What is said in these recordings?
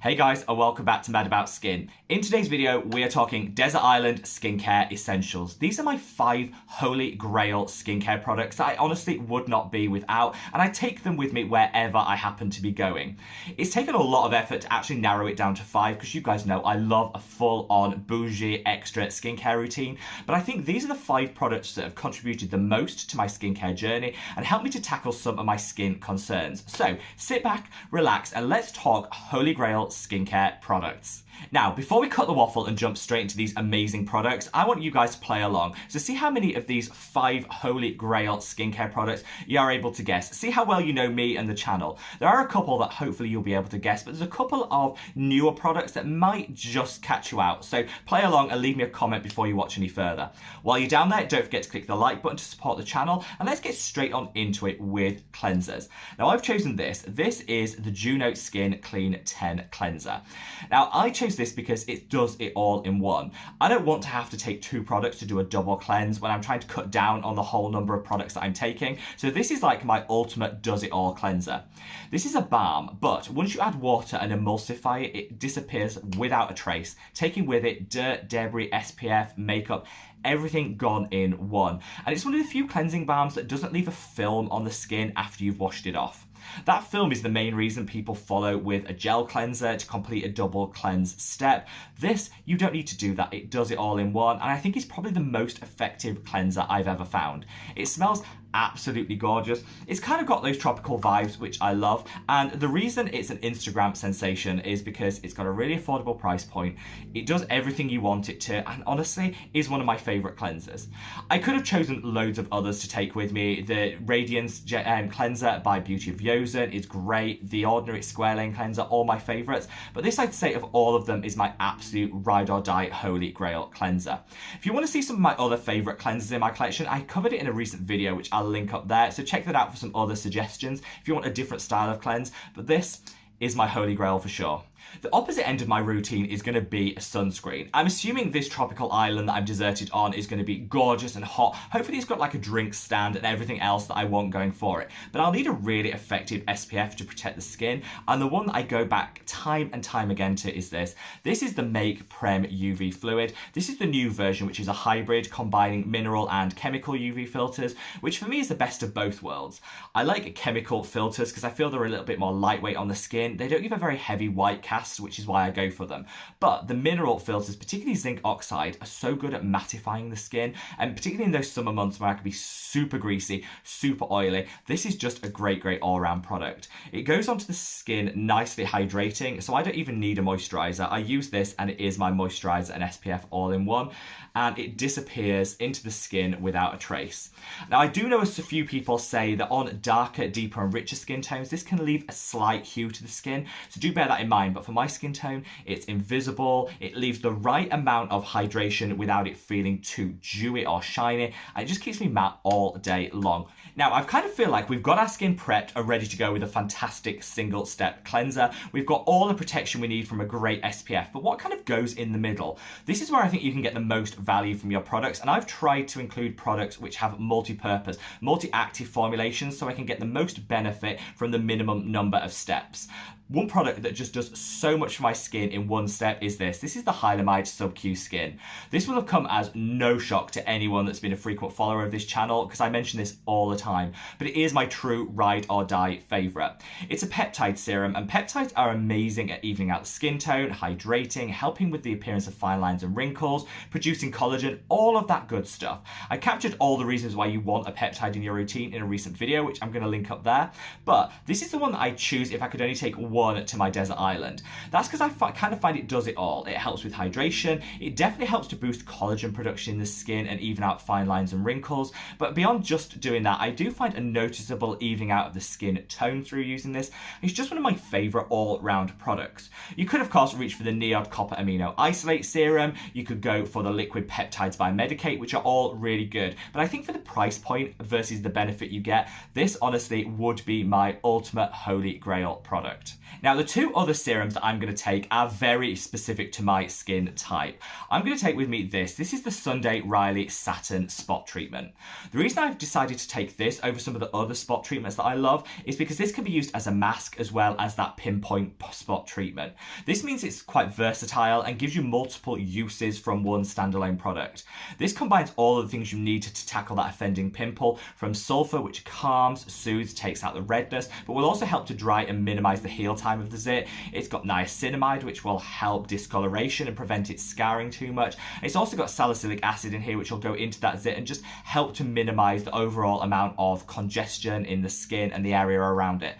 Hey guys, and welcome back to Mad About Skin. In today's video, we are talking Desert Island Skincare Essentials. These are my 5 Holy Grail skincare products that I honestly would not be without, and I take them with me wherever I happen to be going. It's taken a lot of effort to actually narrow it down to 5, because you guys know I love a full-on bougie extra skincare routine, but I think these are the 5 products that have contributed the most to my skincare journey and helped me to tackle some of my skin concerns. So sit back, relax, and let's talk Holy Grail skincare products. Now, before we cut the waffle and jump straight into these amazing products, I want you guys to play along. So see how many of these 5 Holy Grail skincare products you are able to guess. See how well you know me and the channel. There are a couple that hopefully you'll be able to guess, but there's a couple of newer products that might just catch you out. So play along and leave me a comment before you watch any further. While you're down there, don't forget to click the like button to support the channel, and let's get straight on into it with cleansers. Now, I've chosen this. This is the Juno Skin Clean 10 Cleanser. Now, I chose this because it does it all in one. I don't want to have to take 2 products to do a double cleanse when I'm trying to cut down on the whole number of products that I'm taking. So this is like my ultimate does it all cleanser. This is a balm, but once you add water and emulsify it, it disappears without a trace, taking with it dirt, debris, SPF, makeup, everything gone in one. And it's one of the few cleansing balms that doesn't leave a film on the skin after you've washed it off. That film is the main reason people follow with a gel cleanser to complete a double cleanse step. This, you don't need to do that. It does it all in one, and I think it's probably the most effective cleanser I've ever found. It smells absolutely gorgeous. It's kind of got those tropical vibes, which I love, and the reason it's an Instagram sensation is because it's got a really affordable price point. It does everything you want it to, and honestly is one of my favorite cleansers. I could have chosen loads of others to take with me. The Radiance cleanser by Beauty of Yosen is great. The Ordinary Square Lane cleanser, all my favorites, but this, I'd say, of all of them is my absolute ride or die Holy Grail cleanser. If you want to see some of my other favorite cleansers in my collection, I covered it in a recent video, which I'll link up there, so check that out for some other suggestions if you want a different style of cleanse, but this is my Holy Grail for sure. The opposite end of my routine is going to be a sunscreen. I'm assuming this tropical island that I've deserted on is going to be gorgeous and hot. Hopefully it's got like a drink stand and everything else that I want going for it. But I'll need a really effective SPF to protect the skin. And the one that I go back time and time again to is this. This is the Make Prem UV Fluid. This is the new version, which is a hybrid combining mineral and chemical UV filters, which for me is the best of both worlds. I like chemical filters because I feel they're a little bit more lightweight on the skin. They don't give a very heavy white cast, which is why I go for them. But the mineral filters, particularly zinc oxide, are so good at mattifying the skin, and particularly in those summer months where I can be super greasy, super oily, this is just a great all-round product. It goes onto the skin nicely hydrating, so I don't even need a moisturiser. I use this and it is my moisturiser and SPF all in one, and it disappears into the skin without a trace. Now, I do know a few people say that on darker, deeper and richer skin tones, this can leave a slight hue to the skin, so do bear that in mind. But for my skin tone, it's invisible. It leaves the right amount of hydration without it feeling too dewy or shiny, and it just keeps me matte all day long. Now, I kind of feel like we've got our skin prepped and ready to go with a fantastic single step cleanser. We've got all the protection we need from a great SPF, but what kind of goes in the middle? This is where I think you can get the most value from your products, and I've tried to include products which have multi-purpose, multi-active formulations so I can get the most benefit from the minimum number of steps. One product that just does so much for my skin in one step is this. This is the Hylamide SubQ Skin. This will have come as no shock to anyone that's been a frequent follower of this channel, because I mention this all the time, but it is my true ride or die favorite. It's a peptide serum, and peptides are amazing at evening out the skin tone, hydrating, helping with the appearance of fine lines and wrinkles, producing collagen, all of that good stuff. I captured all the reasons why you want a peptide in your routine in a recent video, which I'm going to link up there, but this is the one that I choose if I could only take one to my desert island. That's because I kind of find it does it all. It helps with hydration, it definitely helps to boost collagen production in the skin and even out fine lines and wrinkles, but beyond just doing that, I do find a noticeable evening out of the skin tone through using this. It's just one of my favourite all-round products. You could of course reach for the Neod Copper Amino Isolate Serum, you could go for the liquid peptides by Medicate, which are all really good, but I think for the price point versus the benefit you get, this honestly would be my ultimate Holy Grail product. Now, the two other serums that I'm going to take are very specific to my skin type. I'm going to take with me this. This is the Sunday Riley Saturn Spot Treatment. The reason I've decided to take this over some of the other spot treatments that I love is because this can be used as a mask as well as that pinpoint spot treatment. This means it's quite versatile and gives you multiple uses from one standalone product. This combines all of the things you need to tackle that offending pimple, from sulfur, which calms, soothes, takes out the redness, but will also help to dry and minimize the heal time of the zit. It's got niacinamide, which will help discoloration and prevent it scarring too much. It's also got salicylic acid in here, which will go into that zit and just help to minimize the overall amount of congestion in the skin and the area around it.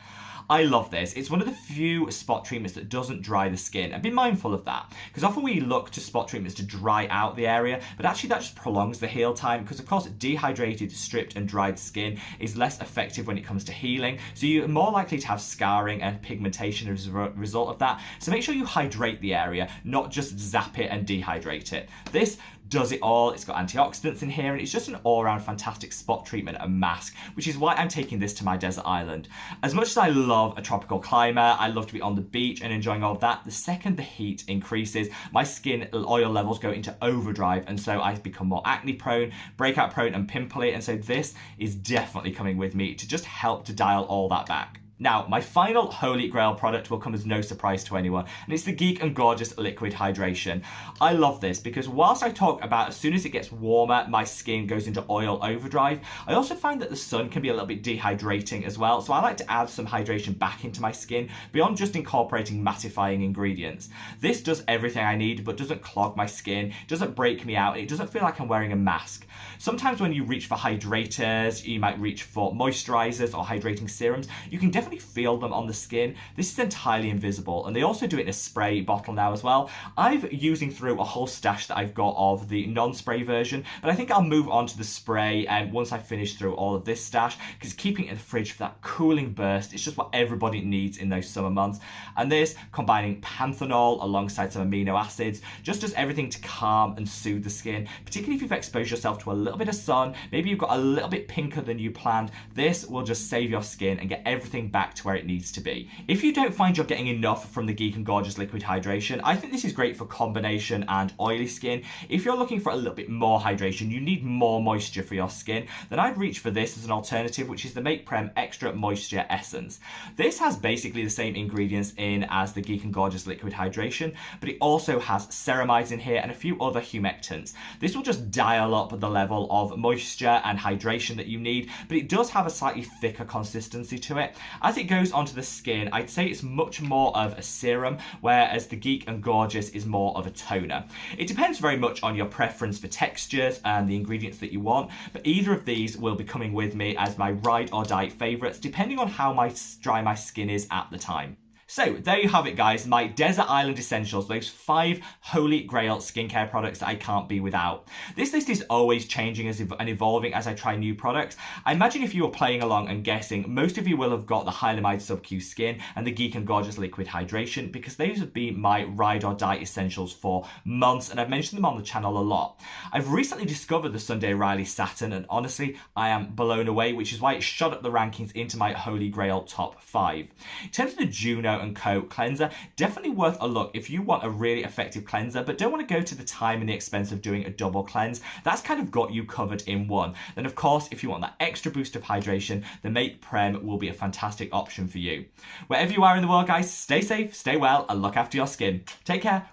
I love this. It's one of the few spot treatments that doesn't dry the skin, and be mindful of that, because often we look to spot treatments to dry out the area, but actually that just prolongs the heal time, because of course dehydrated, stripped and dried skin is less effective when it comes to healing, so you're more likely to have scarring and pigmentation as a result of that. So make sure you hydrate the area, not just zap it and dehydrate it. This does it all. It's got antioxidants in here, and it's just an all-around fantastic spot treatment and mask, which is why I'm taking this to my desert island. As much as I love a tropical climate, I love to be on the beach and enjoying all of that, the second the heat increases, my skin oil levels go into overdrive, and so I become more acne prone, breakout prone and pimply, and so this is definitely coming with me to just help to dial all that back. Now, my final Holy Grail product will come as no surprise to anyone, and it's the Geek and Gorgeous Liquid Hydration. I love this because whilst I talk about as soon as it gets warmer, my skin goes into oil overdrive, I also find that the sun can be a little bit dehydrating as well, so I like to add some hydration back into my skin beyond just incorporating mattifying ingredients. This does everything I need, but doesn't clog my skin, doesn't break me out, and it doesn't feel like I'm wearing a mask. Sometimes when you reach for hydrators, you might reach for moisturisers or hydrating serums, you can definitely feel them on the skin. This is entirely invisible, and they also do it in a spray bottle now as well. I'm using through a whole stash that I've got of the non-spray version, but I think I'll move on to the spray once I finish through all of this stash, because keeping it in the fridge for that cooling burst, it's just what everybody needs in those summer months. And this, combining panthenol alongside some amino acids, just does everything to calm and soothe the skin, particularly if you've exposed yourself to a little bit of sun, maybe you've got a little bit pinker than you planned. This will just save your skin and get everything back to where it needs to be. If you don't find you're getting enough from the Geek and Gorgeous Liquid Hydration, I think this is great for combination and oily skin. If you're looking for a little bit more hydration, you need more moisture for your skin, then I'd reach for this as an alternative, which is the Make Prem Extra Moisture Essence. This has basically the same ingredients in as the Geek and Gorgeous Liquid Hydration, but it also has ceramides in here and a few other humectants. This will just dial up the level of moisture and hydration that you need, but it does have a slightly thicker consistency to it. As it goes onto the skin, I'd say it's much more of a serum, whereas the Geek and Gorgeous is more of a toner. It depends very much on your preference for textures and the ingredients that you want, but either of these will be coming with me as my ride or die favourites, depending on how dry my skin is at the time. So there you have it, guys, my Desert Island Essentials, those 5 Holy Grail skincare products that I can't be without. This list is always changing and evolving as I try new products. I imagine if you were playing along and guessing, most of you will have got the Hylamide SubQ Skin and the Geek and Gorgeous Liquid Hydration, because those have been my ride or die essentials for months, and I've mentioned them on the channel a lot. I've recently discovered the Sunday Riley Saturn, and honestly, I am blown away, which is why it shot up the rankings into my Holy Grail top 5. In terms of the Juno and Co cleanser, definitely worth a look if you want a really effective cleanser but don't want to go to the time and the expense of doing a double cleanse. That's kind of got you covered in one. Then of course, if you want that extra boost of hydration, the Make Prem will be a fantastic option for you. Wherever you are in the world, guys, stay safe, stay well, and look after your skin. Take care.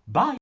Bye.